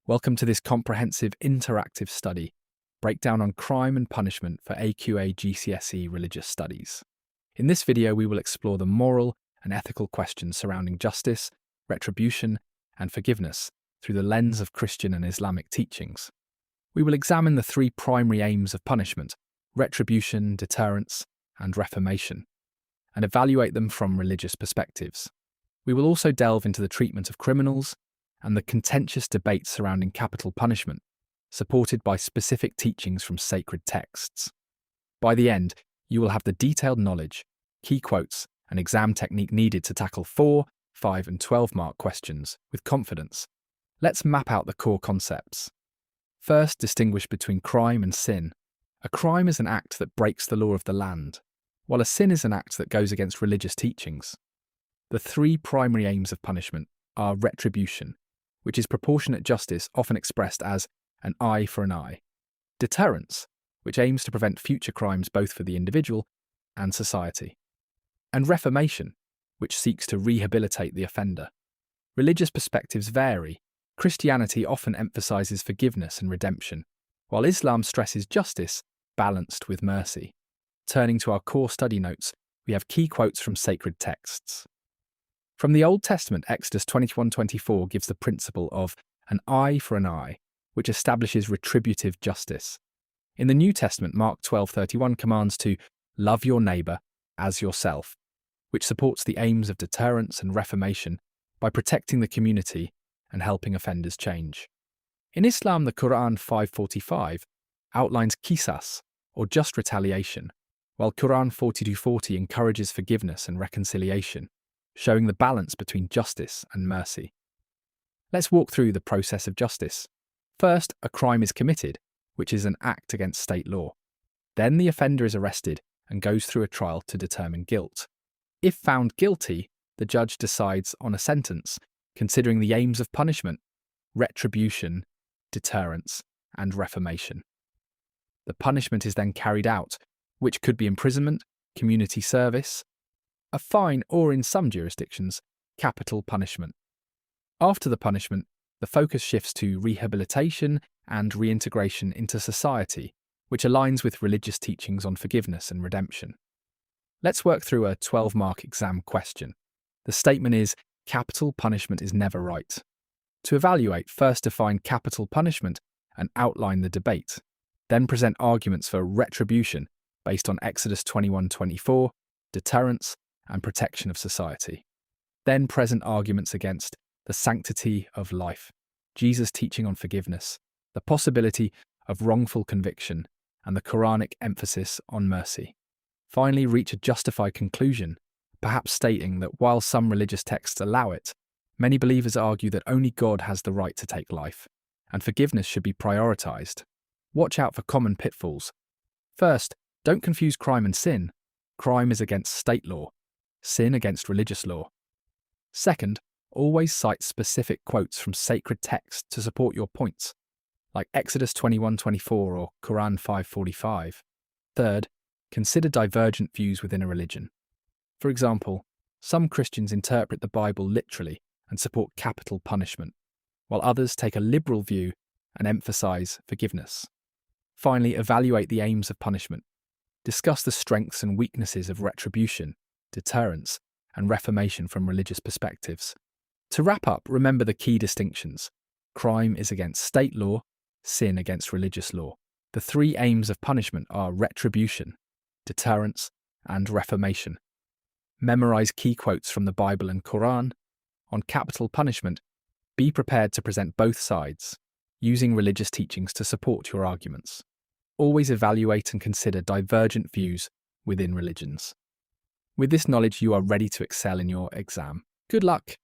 Welcome to this comprehensive interactive study, breakdown on crime and punishment for AQA GCSE Religious Studies. In this video, we will explore the moral and ethical questions surrounding justice, retribution, and forgiveness through the lens of Christian and Islamic teachings. We will examine the three primary aims of punishment: retribution, deterrence, and reformation, and evaluate them from religious perspectives. We will also delve into the treatment of criminals and the contentious debate surrounding capital punishment, supported by specific teachings from sacred texts. By the end, you will have the detailed knowledge, key quotes, and exam technique needed to tackle 4, 5, and 12-mark questions with confidence. Let's map out the core concepts. First, distinguish between crime and sin. A crime is an act that breaks the law of the land, while a sin is an act that goes against religious teachings. The three primary aims of punishment are retribution, which is proportionate justice often expressed as an eye for an eye; deterrence, which aims to prevent future crimes both for the individual and society; and reformation, which seeks to rehabilitate the offender. Religious perspectives vary. Christianity often emphasizes forgiveness and redemption, while Islam stresses justice balanced with mercy. Turning to our core study notes, we have key quotes from sacred texts. From the Old Testament, Exodus 21:24 gives the principle of an eye for an eye, which establishes retributive justice. In the New Testament, Mark 12:31 commands to love your neighbour as yourself, which supports the aims of deterrence and reformation by protecting the community and helping offenders change. In Islam, the Quran 5:45 outlines qisas, or just retaliation, while Quran 42:40 encourages forgiveness and reconciliation, showing the balance between justice and mercy. Let's walk through the process of justice. First, a crime is committed, which is an act against state law. Then the offender is arrested and goes through a trial to determine guilt. If found guilty, the judge decides on a sentence, considering the aims of punishment: retribution, deterrence, and reformation. The punishment is then carried out, which could be imprisonment, community service, a fine, or in some jurisdictions, capital punishment. After the punishment, the focus shifts to rehabilitation and reintegration into society, which aligns with religious teachings on forgiveness and redemption. Let's work through a 12-mark exam question. The statement is, capital punishment is never right. To evaluate, first define capital punishment and outline the debate. Then present arguments for retribution based on Exodus 21:24, deterrence, and protection of society. Then present arguments against the sanctity of life, Jesus' teaching on forgiveness, the possibility of wrongful conviction, and the Quranic emphasis on mercy. Finally, reach a justified conclusion, perhaps stating that while some religious texts allow it, many believers argue that only God has the right to take life, and forgiveness should be prioritized. Watch out for common pitfalls. First, don't confuse crime and sin. Crime is against state law, sin against religious law. Second, always cite specific quotes from sacred texts to support your points, like Exodus 21:24 or Quran 5:45. Third, consider divergent views within a religion. For example, some Christians interpret the Bible literally and support capital punishment, while others take a liberal view and emphasize forgiveness. Finally, evaluate the aims of punishment. Discuss the strengths and weaknesses of retribution, deterrence, and reformation from religious perspectives. To wrap up, remember the key distinctions. Crime is against state law, sin against religious law. The three aims of punishment are retribution, deterrence, and reformation. Memorize key quotes from the Bible and Quran. On capital punishment, be prepared to present both sides, using religious teachings to support your arguments. Always evaluate and consider divergent views within religions. With this knowledge, you are ready to excel in your exam. Good luck!